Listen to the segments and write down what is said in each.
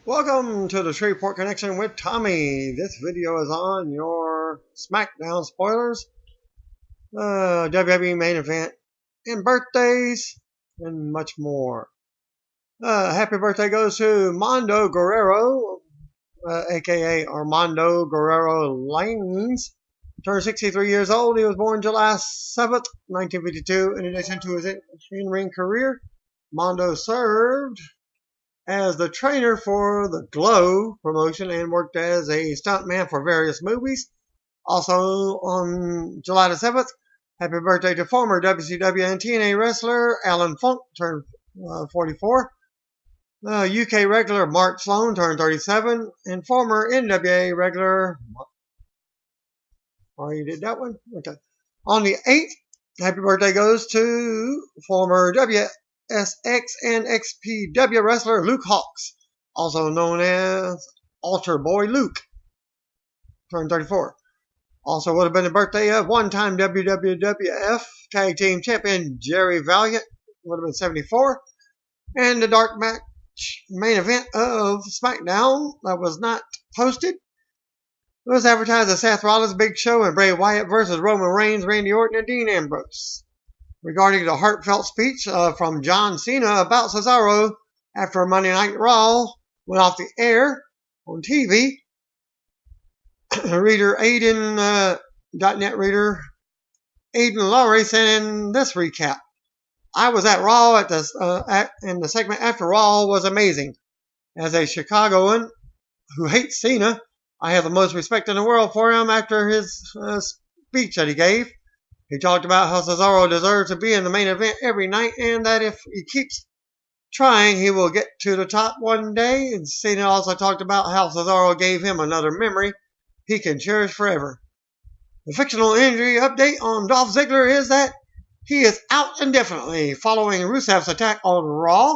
Welcome to the Shreveport Connection with Tommy. This video is on your SmackDown spoilers, WWE main event, and birthdays, and much more. Happy birthday goes to Mondo Guerrero, aka Armando Guerrero Lanes. Turned 63 years old. He was born July 7th, 1952. In addition to his in-ring career, Mondo served as the trainer for the Glow promotion and worked as a stuntman for various movies. Also on July the 7th, happy birthday to former WCW and TNA wrestler Alan Funk, turned 44. UK regular Mark Sloan turned 37. And former NWA regular... Oh, you did that one? Okay. On the 8th, happy birthday goes to former SX and XPW wrestler Luke Hawx, also known as Altar Boy Luke, turned 34. Also would have been the birthday of one-time WWF Tag Team Champion Jerry Valiant, would have been 74. And the dark match main event of SmackDown that was not posted was advertised as Seth Rollins, Big Show, and Bray Wyatt versus Roman Reigns, Randy Orton, and Dean Ambrose. Regarding the heartfelt speech from John Cena about Cesaro after Monday Night Raw went off the air on TV, reader .net reader Aiden Lowry said in this recap, "I was at Raw and the segment after Raw was amazing. As a Chicagoan who hates Cena, I have the most respect in the world for him after his speech that he gave. He talked about how Cesaro deserves to be in the main event every night and that if he keeps trying, he will get to the top one day. And Cena also talked about how Cesaro gave him another memory he can cherish forever. The fictional injury update on Dolph Ziggler is that he is out indefinitely following Rusev's attack on Raw.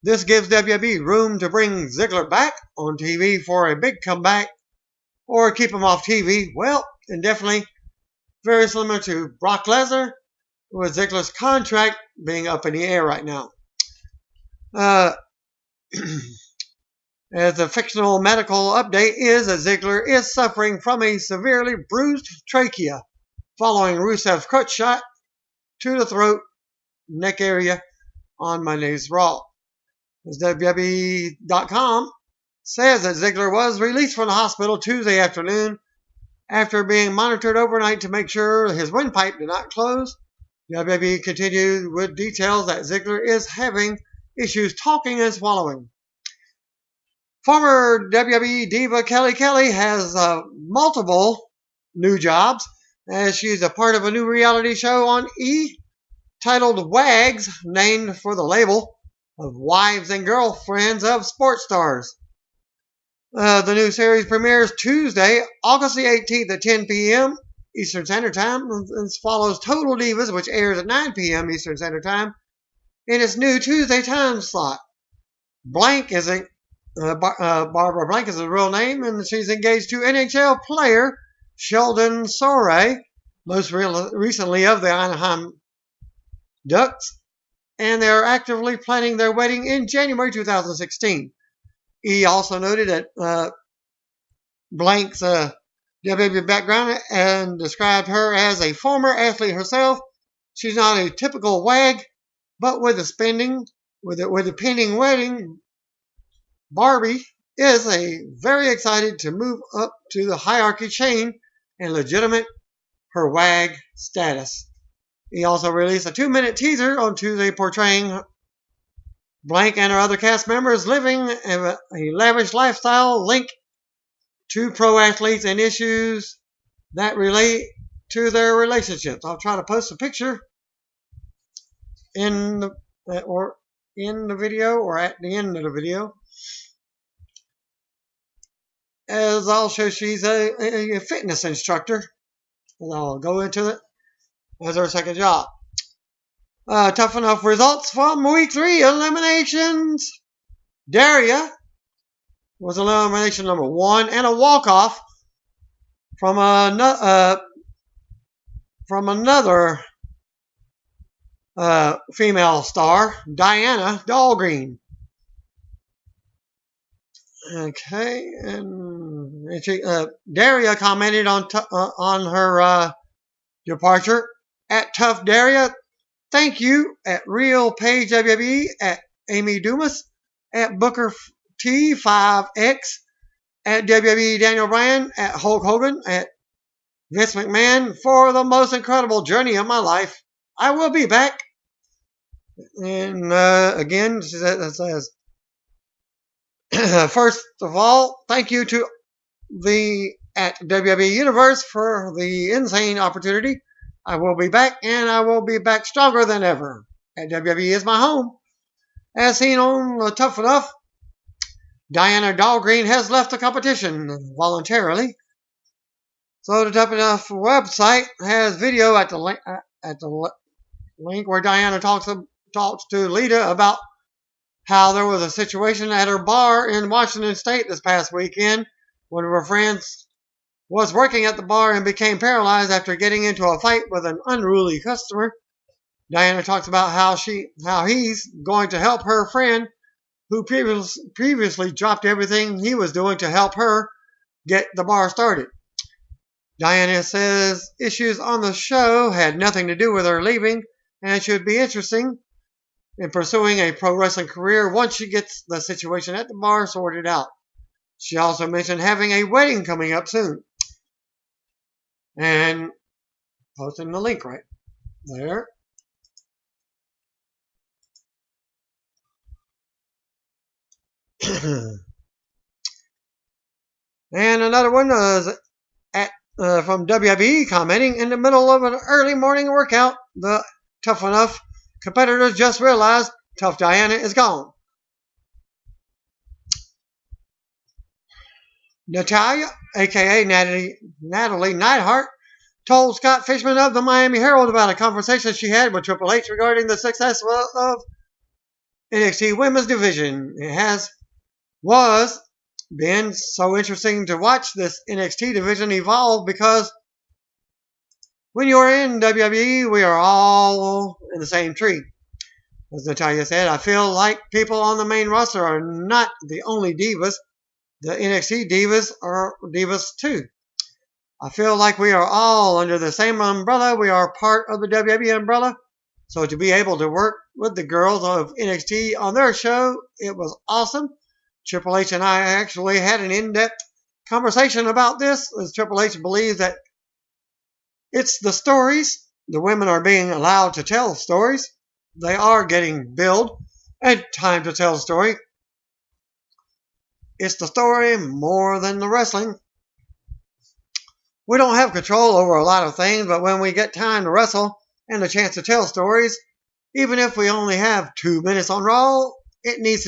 This gives WWE room to bring Ziggler back on TV for a big comeback or keep him off TV, well, indefinitely. Very similar to Brock Lesnar, with Ziggler's contract being up in the air right now. As a fictional medical update is that Ziggler is suffering from a severely bruised trachea following Rusev's crutch shot to the throat, neck area on Monday's Raw. As WWE.com says that Ziggler was released from the hospital Tuesday afternoon after being monitored overnight to make sure his windpipe did not close. WWE continued with details that Ziggler is having issues talking and swallowing. Former WWE diva Kelly Kelly has multiple new jobs as she's a part of a new reality show on E! Titled Wags, named for the label of wives and girlfriends of sports stars. The new series premieres Tuesday, August the 18th at 10 p.m. Eastern Standard Time. This follows Total Divas, which airs at 9 p.m. Eastern Standard Time in its new Tuesday time slot. Blank is Barbara Blank is a real name, and she's engaged to NHL player Sheldon Sorey, most recently of the Anaheim Ducks, and they are actively planning their wedding in January 2016. He also noted that Blank's WWE background and described her as a former athlete herself. She's not a typical wag, but with the pending wedding, Barbie is very excited to move up to the hierarchy chain and legitimate her wag status. He also released a 2-minute teaser on Tuesday portraying Blank and her other cast members living a lavish lifestyle linked to pro athletes and issues that relate to their relationships. I'll try to post a picture in the video or at the end of the video. As also she's a fitness instructor. And I'll go into it as her second job. Tough enough results from week 3 eliminations. Daria was elimination number 1 and a walk-off from another female star, Diana Dahlgreen. Okay, and Daria commented on her departure at Tough Daria. Thank you at Real Page WWE, at Amy Dumas, at Booker T5X, at WWE Daniel Bryan, at Hulk Hogan, at Vince McMahon for the most incredible journey of my life. I will be back. And again, it says, first of all, thank you to the at WWE Universe for the insane opportunity. I will be back, and I will be back stronger than ever. At WWE is my home. As seen on Tough Enough, Diana Dahlgreen has left the competition voluntarily. So the Tough Enough website has video at the link where Diana talks to Lita about how there was a situation at her bar in Washington State this past weekend. One of her friends was working at the bar and became paralyzed after getting into a fight with an unruly customer. Diana talks about how he's going to help her friend who previously dropped everything he was doing to help her get the bar started. Diana says issues on the show had nothing to do with her leaving and should be interesting in pursuing a pro wrestling career once she gets the situation at the bar sorted out. She also mentioned having a wedding coming up soon. And posting the link right there. And another one was from WWE commenting, in the middle of an early morning workout, the Tough Enough competitors just realized Tough Diana is gone. Natalia, aka Natalie Neidhart, told Scott Fishman of the Miami Herald about a conversation she had with Triple H regarding the success of NXT Women's Division. It was been so interesting to watch this NXT division evolve because when you're in WWE, we are all in the same tree. As Natalia said, I feel like people on the main roster are not the only divas. The NXT divas are divas too. I feel like we are all under the same umbrella. We are part of the WWE umbrella. So to be able to work with the girls of NXT on their show, it was awesome. Triple H and I actually had an in-depth conversation about this, as Triple H believes that it's the stories. The women are being allowed to tell stories. They are getting billed and time to tell the story. It's the story more than the wrestling. We don't have control over a lot of things, but when we get time to wrestle and the chance to tell stories, even if we only have 2 minutes on Raw, it needs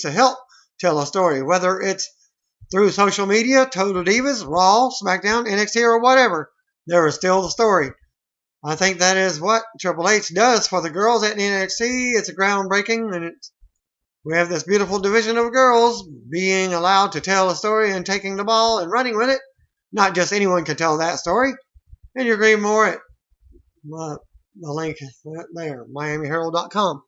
to help tell a story, whether it's through social media, Total Divas, Raw, SmackDown, NXT, or whatever. There is still the story. I think that is what Triple H does for the girls at NXT. It's a groundbreaking, and we have this beautiful division of girls being allowed to tell a story and taking the ball and running with it. Not just anyone can tell that story. And you can read more at the link there, MiamiHerald.com.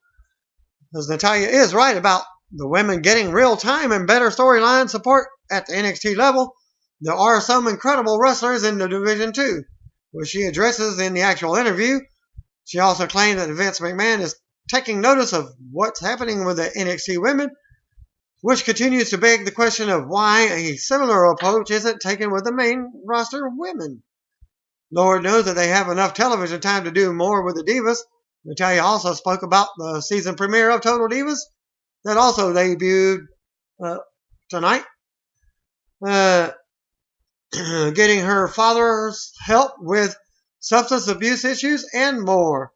Because Natalia is right about the women getting real time and better storyline support at the NXT level. There are some incredible wrestlers in the division too, which she addresses in the actual interview. She also claimed that Vince McMahon is taking notice of what's happening with the NXT women, which continues to beg the question of why a similar approach isn't taken with the main roster women. Lord knows that they have enough television time to do more with the Divas. Natalia also spoke about the season premiere of Total Divas that also debuted tonight. Getting her father's help with substance abuse issues and more.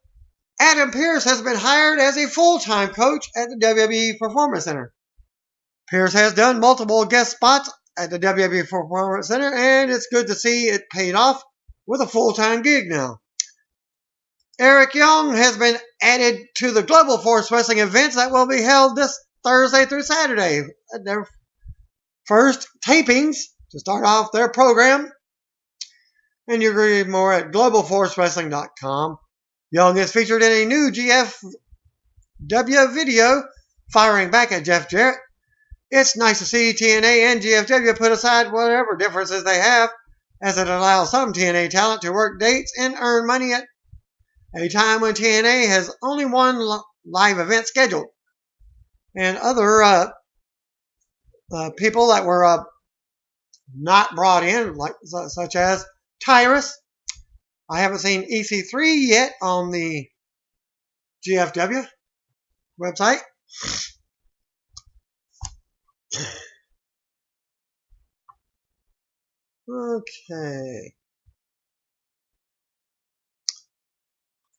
Adam Pearce has been hired as a full-time coach at the WWE Performance Center. Pearce has done multiple guest spots at the WWE Performance Center, and it's good to see it paid off with a full-time gig now. Eric Young has been added to the Global Force Wrestling events that will be held this Thursday through Saturday. Their first tapings to start off their program. And you can read more at globalforcewrestling.com. Young is featured in a new GFW video firing back at Jeff Jarrett. It's nice to see TNA and GFW put aside whatever differences they have, as it allows some TNA talent to work dates and earn money at a time when TNA has only one live event scheduled. And other people that were not brought in, like such as Tyrus. I haven't seen EC3 yet on the GFW website. Okay.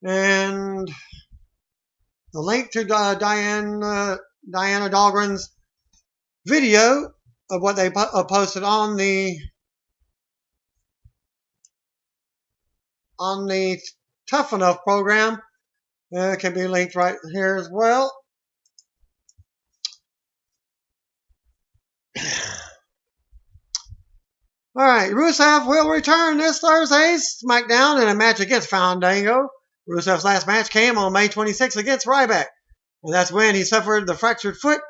And the link to Diana Dahlgren's video of what they posted on the Tough Enough program can be linked right here as well. All right, Rusev will return this Thursday's SmackDown in a match against Fandango. Rusev's last match came on May 26 against Ryback, and that's when he suffered the fractured foot.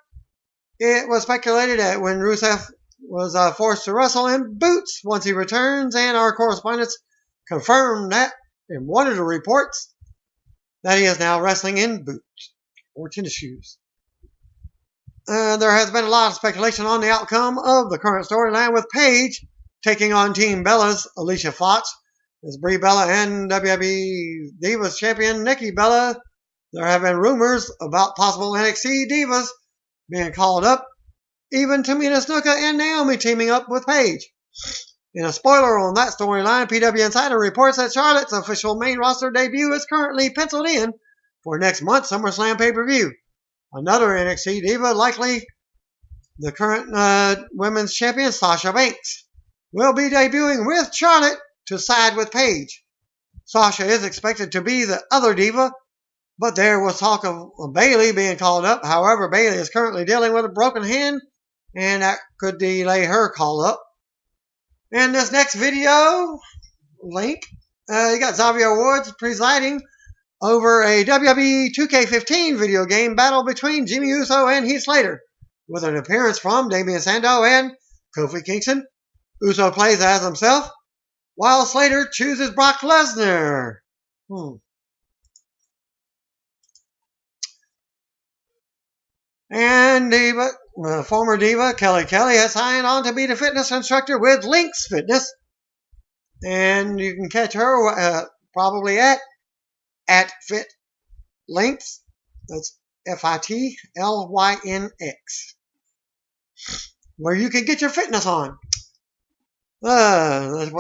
It was speculated that when Rusev was forced to wrestle in boots once he returns, and our correspondents confirmed that in one of the reports that he is now wrestling in boots or tennis shoes. There has been a lot of speculation on the outcome of the current storyline with Paige taking on Team Bella's Alicia Fox as Brie Bella and WWE Divas champion Nikki Bella. There have been rumors about possible NXT Divas being called up, even Tamina Snuka and Naomi teaming up with Paige. In a spoiler on that storyline, PW Insider reports that Charlotte's official main roster debut is currently penciled in for next month's SummerSlam pay-per-view. Another NXT Diva, likely the current women's champion Sasha Banks, will be debuting with Charlotte to side with Paige. Sasha is expected to be the other Diva, but there was talk of Bayley being called up. However, Bayley is currently dealing with a broken hand, and that could delay her call up. In this next video link, you got Xavier Woods presiding over a WWE 2K15 video game battle between Jimmy Uso and Heath Slater, with an appearance from Damian Sandow and Kofi Kingston. Uso plays as himself, while Slater chooses Brock Lesnar. And former Diva Kelly Kelly has signed on to be the fitness instructor with Lynx Fitness. And you can catch her probably at Fit Lynx. That's FITLYNX. Where you can get your fitness on. That's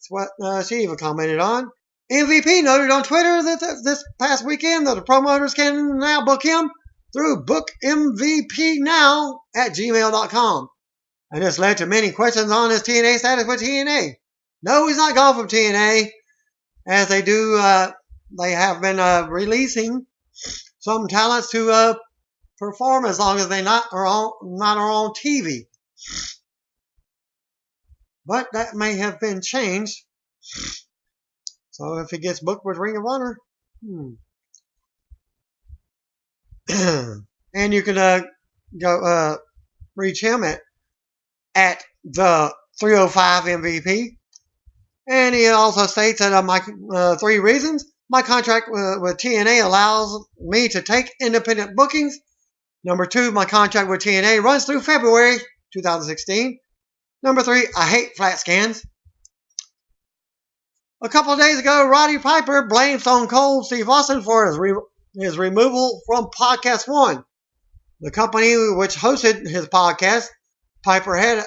what she even commented on. MVP noted on Twitter that this past weekend that the promoters can now book him through bookmvpnow@gmail.com. And this led to many questions on his TNA status with TNA. No, he's not gone from TNA, as they have been releasing some talents to perform as long as they not are on TV. But that may have been changed. So if he gets booked with Ring of Honor, and you can go reach him at the 305 MVP. And he also states that my 3 reasons. My contract with TNA allows me to take independent bookings. Number 2, my contract with TNA runs through February 2016. Number 3, I hate flat scans. A couple of days ago, Roddy Piper blamed Stone Cold Steve Austin for his removal from Podcast One, the company which hosted his podcast. Piper had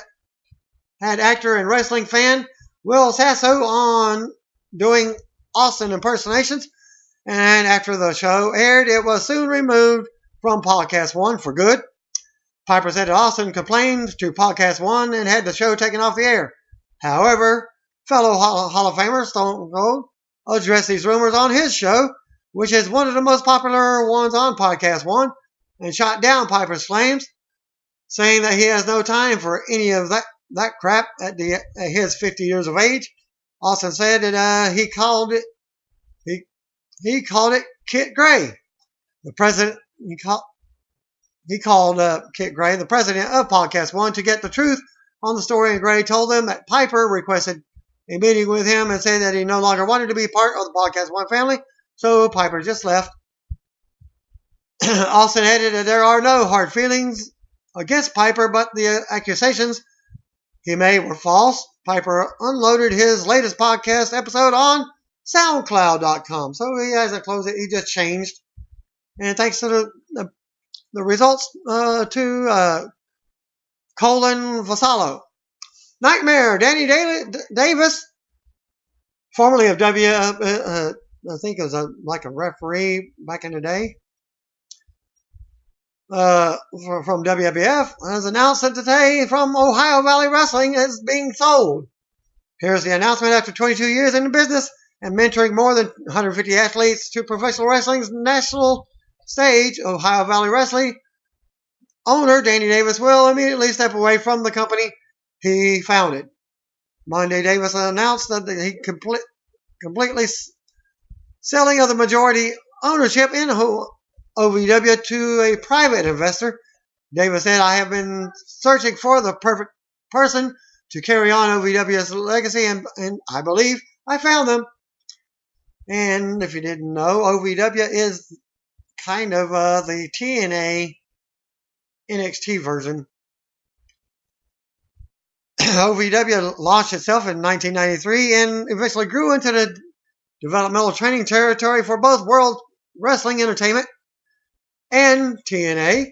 actor and wrestling fan Will Sasso on doing Austin impersonations, and after the show aired, it was soon removed from Podcast One for good. Piper said that Austin complained to Podcast One and had the show taken off the air. However, fellow Hall of Famer Stone Cold addressed these rumors on his show, which is one of the most popular ones on Podcast One, and shot down Piper's claims, saying that he has no time for any of that crap at his 50 years of age. Austin said that he called it Kit Gray. The president he called Kit Gray, the president of Podcast One, to get the truth on the story, and Gray told them that Piper requested a meeting with him and said that he no longer wanted to be part of the Podcast One family, so Piper just left. Austin added that there are no hard feelings against Piper, but the accusations he made were false. Piper unloaded his latest podcast episode on SoundCloud.com, so he hasn't closed it, he just changed. And thanks to the results to Colin Vasallo. Nightmare, Danny Davis, formerly of I think it was like a referee back in the day, from WWF, has announced that today from Ohio Valley Wrestling is being sold. Here's the announcement after 22 years in the business and mentoring more than 150 athletes to professional wrestling's national stage. Ohio Valley Wrestling owner Danny Davis will immediately step away from the company he founded. Monday, Davis announced that he completely selling of the majority ownership in OVW to a private investor. Davis said, I have been searching for the perfect person to carry on OVW's legacy, and I believe I found them. And if you didn't know, OVW is kind of the TNA NXT version. OVW launched itself in 1993 and eventually grew into the developmental training territory for both World Wrestling Entertainment and TNA,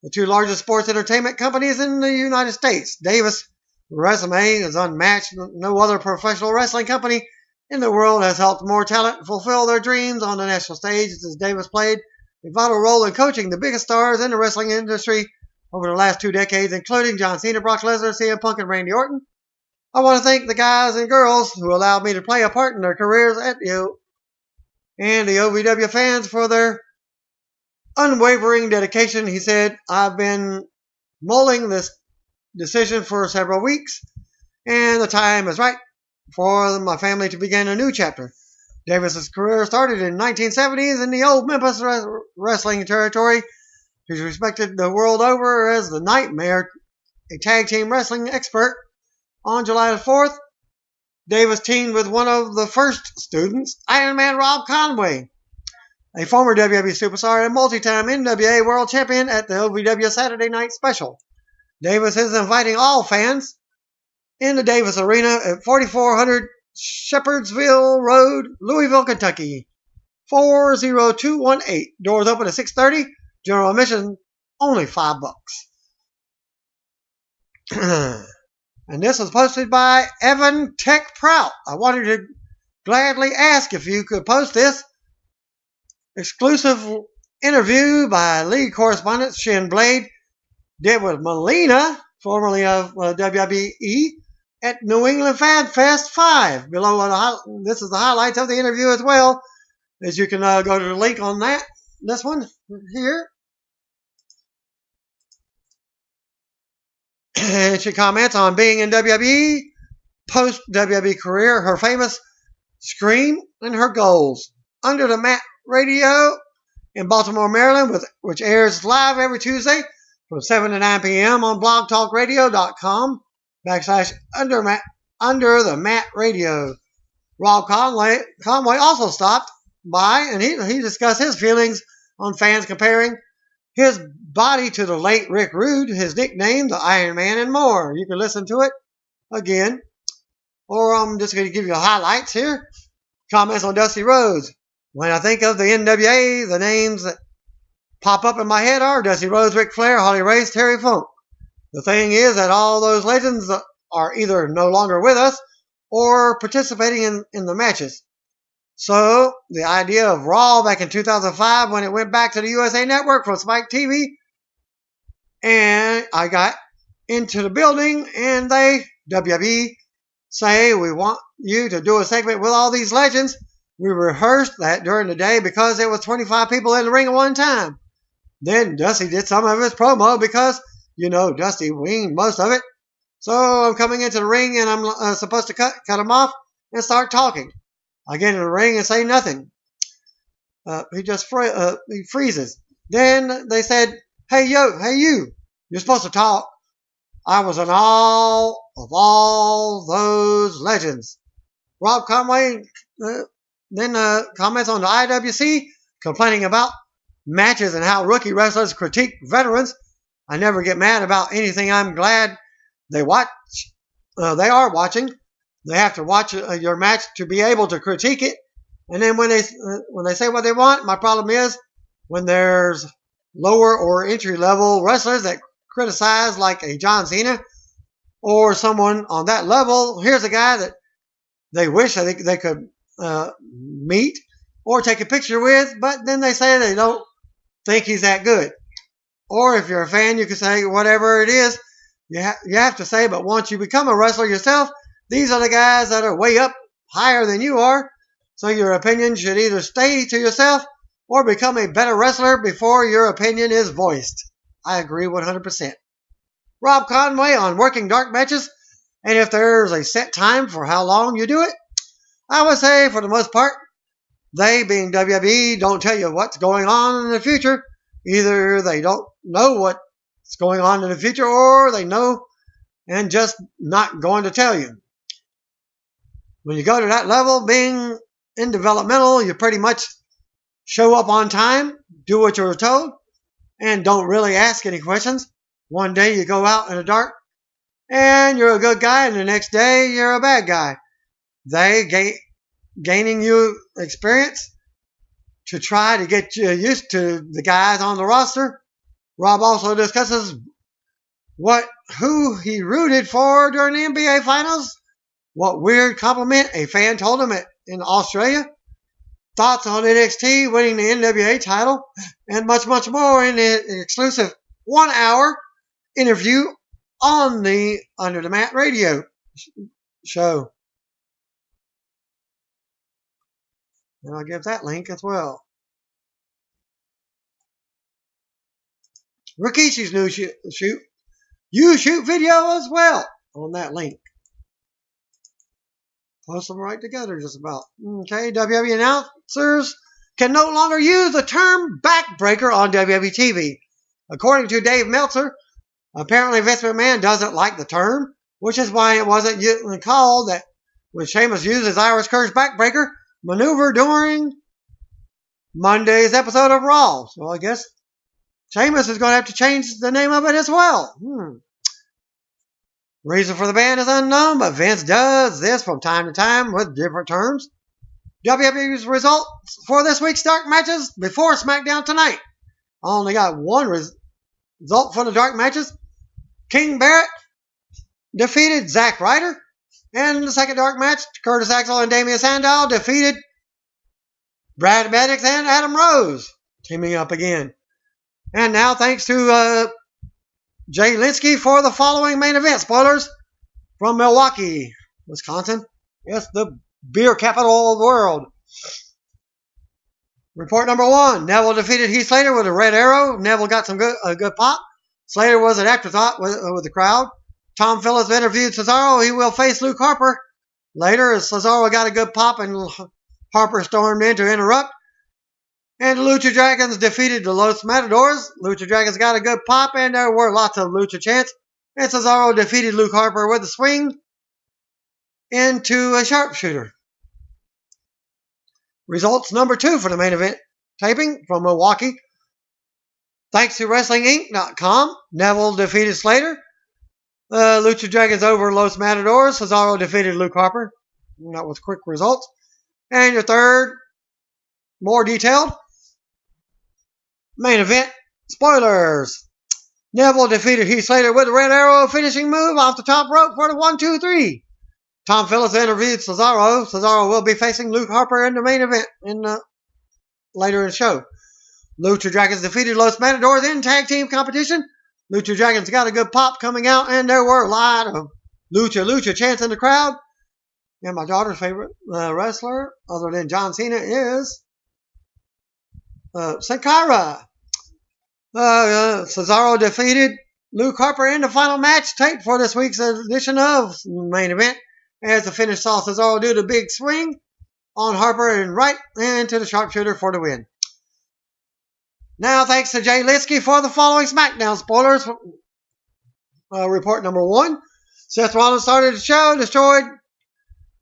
the two largest sports entertainment companies in the United States. Davis' resume is unmatched. No other professional wrestling company in the world has helped more talent fulfill their dreams on the national stage, as Davis played a vital role in coaching the biggest stars in the wrestling industry over the last 2 decades, including John Cena, Brock Lesnar, CM Punk, and Randy Orton. I want to thank the guys and girls who allowed me to play a part in their careers and the OVW fans for their unwavering dedication. He said, I've been mulling this decision for several weeks, and the time is right for my family to begin a new chapter. Davis's career started in the 1970s in the old Memphis wrestling territory. He's respected the world over as the Nightmare, a tag team wrestling expert. On July the 4th, Davis teamed with one of the first students, Iron Man Rob Conway, a former WWE superstar and multi-time NWA World Champion, at the OVW Saturday Night Special. Davis is inviting all fans in the Davis Arena at 4400 Shepherdsville Road, Louisville, Kentucky, 40218. Doors open at 6:30. General admission only $5. And this was posted by Evan Tech Prout. I wanted to gladly ask if you could post this exclusive interview by lead correspondent Shin Blade did with Melina, formerly of WWE, at New England Fan Fest 5. Below, this is the highlights of the interview as well, as you can go to the link on this one here. And she comments on being in WWE, post-WWE career, her famous scream, and her goals. Under the Mat Radio in Baltimore, Maryland, which airs live every Tuesday from 7 to 9 p.m. on blogtalkradio.com /under the Mat Radio. Rob Conway also stopped by, and he discussed his feelings on fans comparing his body to the late Rick Rude, his nickname, the Iron Man, and more. You can listen to it again, or I'm just going to give you the highlights here. Comments on Dusty Rhodes. When I think of the NWA, the names that pop up in my head are Dusty Rhodes, Ric Flair, Harley Race, Terry Funk. The thing is that all those legends are either no longer with us or participating in the matches. So, the idea of Raw back in 2005 when it went back to the USA Network from Spike TV, and I got into the building and they, WWE, say, we want you to do a segment with all these legends. We rehearsed that during the day because there was 25 people in the ring at one time. Then Dusty did some of his promo because, Dusty winged most of it. So I'm coming into the ring and I'm supposed to cut him off and start talking. I get in the ring and say nothing. He just he freezes. Then they said, Hey, yo, hey, you. You're supposed to talk. I was in awe of all those legends. Rob Conway then comments on the IWC, complaining about matches and how rookie wrestlers critique veterans. I never get mad about anything. I'm glad they watch. They are watching. They have to watch your match to be able to critique it. And then when they say what they want, my problem is when there's lower or entry level wrestlers that criticize, like a John Cena or someone on that level. Here's a guy that they wish they could meet or take a picture with, but then they say they don't think he's that good. Or if you're a fan, you can say whatever it is you have to say, but once you become a wrestler yourself, these are the guys that are way up higher than you are, so your opinion should either stay to yourself or become a better wrestler before your opinion is voiced. I agree 100%. Rob Conway on working dark matches, and if there's a set time for how long you do it, I would say for the most part, they, being WWE, don't tell you what's going on in the future. Either they don't know what's going on in the future, or they know and just not going to tell you. When you go to that level, being in developmental, you pretty much show up on time, do what you're told, and don't really ask any questions. One day you go out in the dark and you're a good guy, and the next day you're a bad guy. They gaining you experience to try to get you used to the guys on the roster. Rob also discusses who he rooted for during the NBA Finals, what weird compliment a fan told him in Australia, thoughts on NXT winning the NWA title, and much, much more in the exclusive 1-hour interview on the Under the Mat radio show. And I'll give that link as well. Rikishi's new shoot video as well on that link. Post them right together just about. Okay, WWE announcers can no longer use the term backbreaker on WWE TV. According to Dave Meltzer, apparently Vince McMahon doesn't like the term, which is why it wasn't called that when Sheamus used his Irish Curse backbreaker maneuver during Monday's episode of Raw. So I guess Sheamus is going to have to change the name of it as well. Reason for the ban is unknown, but Vince does this from time to time with different terms. WWE's results for this week's dark matches before SmackDown tonight. I only got one result for the dark matches. King Barrett defeated Zack Ryder. And in the second dark match, Curtis Axel and Damian Sandow defeated Brad Maddox and Adam Rose, teaming up again. And now, thanks to Jay Linsky for the following main event. Spoilers from Milwaukee, Wisconsin. Yes, the beer capital of the world. Report number 1. Neville defeated Heath Slater with a red arrow. Neville got a good pop. Slater was an afterthought with the crowd. Tom Phillips interviewed Cesaro. He will face Luke Harper later, as Cesaro got a good pop and Harper stormed in to interrupt. And the Lucha Dragons defeated the Los Matadors. Lucha Dragons got a good pop, and there were lots of Lucha chants. And Cesaro defeated Luke Harper with a swing into a sharpshooter. Results number 2 for the main event taping from Milwaukee. Thanks to WrestlingInc.com, Neville defeated Slater. Lucha Dragons over Los Matadors. Cesaro defeated Luke Harper. And that was quick results. And your third, more detailed, main event spoilers. Neville defeated Heath Slater with a red arrow finishing move off the top rope for the 1-2-3. Tom Phillips interviewed Cesaro. Cesaro will be facing Luke Harper in the main event later in the show. Lucha Dragons defeated Los Matadors in tag team competition. Lucha Dragons got a good pop coming out, and there were a lot of Lucha chants in the crowd. And my daughter's favorite wrestler, other than John Cena, is Sin Cara. Cesaro defeated Luke Harper in the final match taped for this week's edition of Main Event. As the finish saw Cesaro do the big swing on Harper and right into the sharpshooter for the win. Now, thanks to Jay Litsky for the following SmackDown spoilers. Report number 1. Seth Rollins started the show,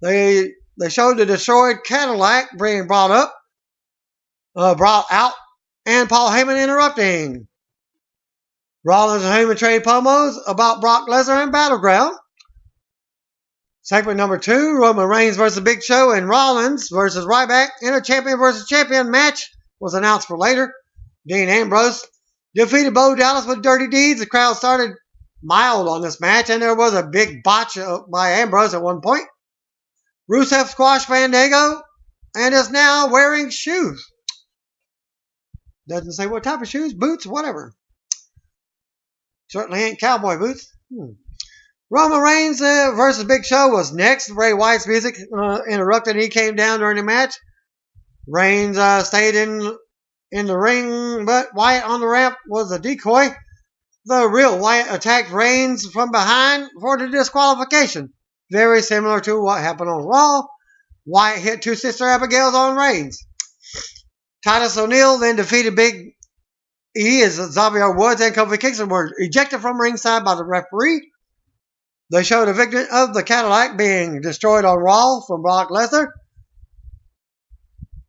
They showed the destroyed Cadillac being brought out, and Paul Heyman interrupting. Rollins and Heyman trade promos about Brock Lesnar and Battleground. Segment number 2, Roman Reigns versus Big Show and Rollins versus Ryback in a champion versus champion match was announced for later. Dean Ambrose defeated Bo Dallas with dirty deeds. The crowd started mild on this match, and there was a big botch by Ambrose at one point. Rusev squashed Fandango and is now wearing shoes. Doesn't say what type of shoes, boots, whatever. Certainly ain't cowboy boots. Roman Reigns versus Big Show was next. Bray Wyatt's music interrupted, and he came down during the match. Reigns stayed in the ring, but Wyatt on the ramp was a decoy. The real Wyatt attacked Reigns from behind for the disqualification. Very similar to what happened on Raw. Wyatt hit 2 Sister Abigails on Reigns. Titus O'Neil then defeated Big E as Xavier Woods and Kofi Kingston were ejected from ringside by the referee. They showed a victim of the Cadillac being destroyed on Raw from Brock Lesnar.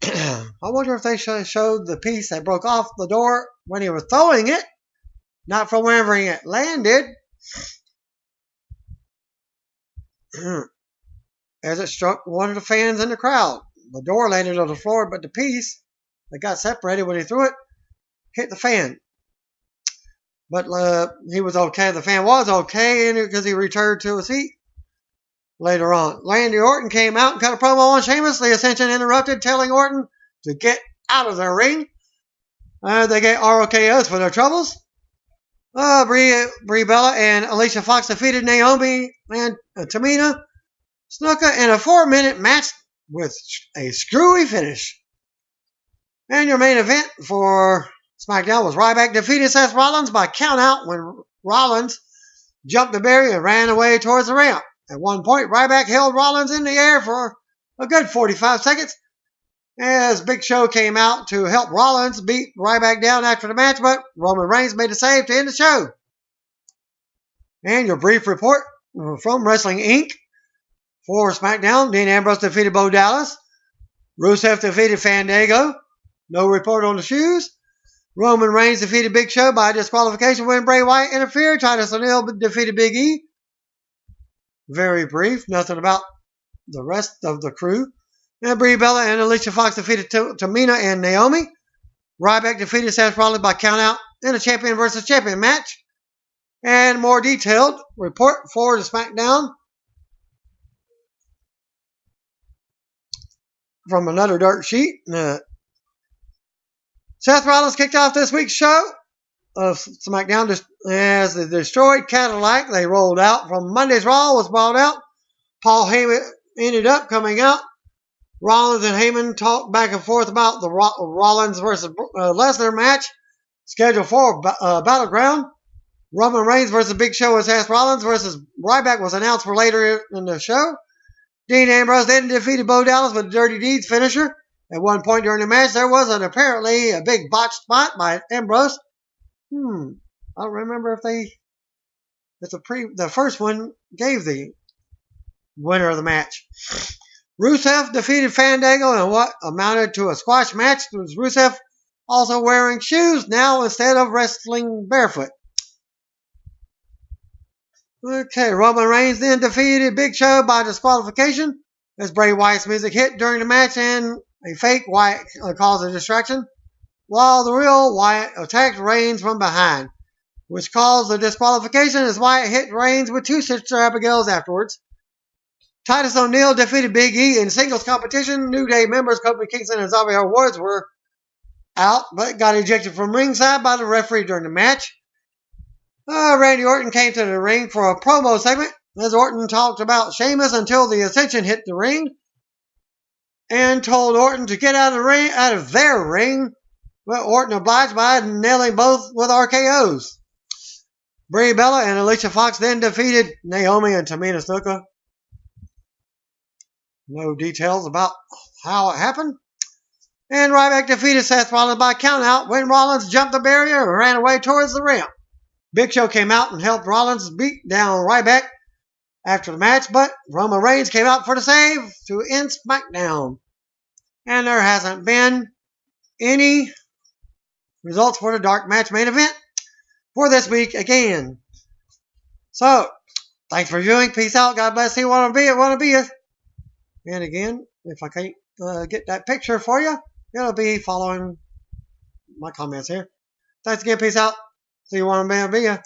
I wonder if they showed the piece that broke off the door when he was throwing it, not from wherever it landed, as it struck one of the fans in the crowd. The door landed on the floor, but the piece that got separated when he threw it hit the fan. But he was okay. The fan was okay because he returned to a seat later on. Randy Orton came out and cut a promo on Sheamus. The Ascension interrupted, telling Orton to get out of their ring. They get ROKOs for their troubles. Brie Bella and Alicia Fox defeated Naomi and Tamina Snuka in a 4-minute match with a screwy finish. And your main event for SmackDown was Ryback defeated Seth Rollins by countout when Rollins jumped the barrier and ran away towards the ramp. At one point, Ryback held Rollins in the air for a good 45 seconds as Big Show came out to help Rollins beat Ryback down after the match, but Roman Reigns made a save to end the show. And your brief report from Wrestling Inc. for SmackDown. Dean Ambrose defeated Bo Dallas. Rusev defeated Fandango. No report on the shoes. Roman Reigns defeated Big Show by disqualification when Bray Wyatt interfered. Titus O'Neil defeated Big E. Very brief. Nothing about the rest of the crew. And Brie Bella and Alicia Fox defeated Tamina and Naomi. Ryback defeated Seth Rollins by countout in a champion versus champion match. And more detailed report for the SmackDown from another dirt sheet. Seth Rollins kicked off this week's show of SmackDown as the destroyed Cadillac they rolled out from Monday's Raw was brought out. Paul Heyman ended up coming out. Rollins and Heyman talked back and forth about the Rollins versus Lesnar match scheduled for Battleground. Roman Reigns versus Big Show and Seth Rollins versus Ryback was announced for later in the show. Dean Ambrose then defeated Bo Dallas with a Dirty Deeds finisher. At one point during the match, there was apparently a big botched spot by Ambrose. I don't remember if the first one gave the winner of the match. Rusev defeated Fandango in what amounted to a squash match, with Rusev also wearing shoes now instead of wrestling barefoot. Okay, Roman Reigns then defeated Big Show by disqualification as Bray Wyatt's music hit during the match and a fake Wyatt caused a distraction, while the real Wyatt attacked Reigns from behind, which caused the disqualification as Wyatt hit Reigns with 2 Sister Abigails afterwards. Titus O'Neil defeated Big E in singles competition. New Day members Kofi Kingston and Xavier Woods were out, but got ejected from ringside by the referee during the match. Randy Orton came to the ring for a promo segment as Orton talked about Sheamus until the Ascension hit the ring and told Orton to get out of their ring, but Orton obliged by nailing both with RKOs. Brie Bella and Alicia Fox then defeated Naomi and Tamina Snuka. No details about how it happened. And Ryback defeated Seth Rollins by countout when Rollins jumped the barrier and ran away towards the rim. Big Show came out and helped Rollins beat down Ryback after the match, but Roman Reigns came out for the save to end SmackDown. And there hasn't been any results for the dark match main event for this week again. So, thanks for viewing. Peace out. God bless. See what want to be you. And again, if I can't get that picture for you, it'll be following my comments here. Thanks again. Peace out. See what want to be you.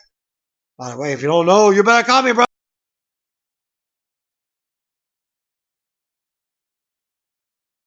By the way, if you don't know, you better call me, bro.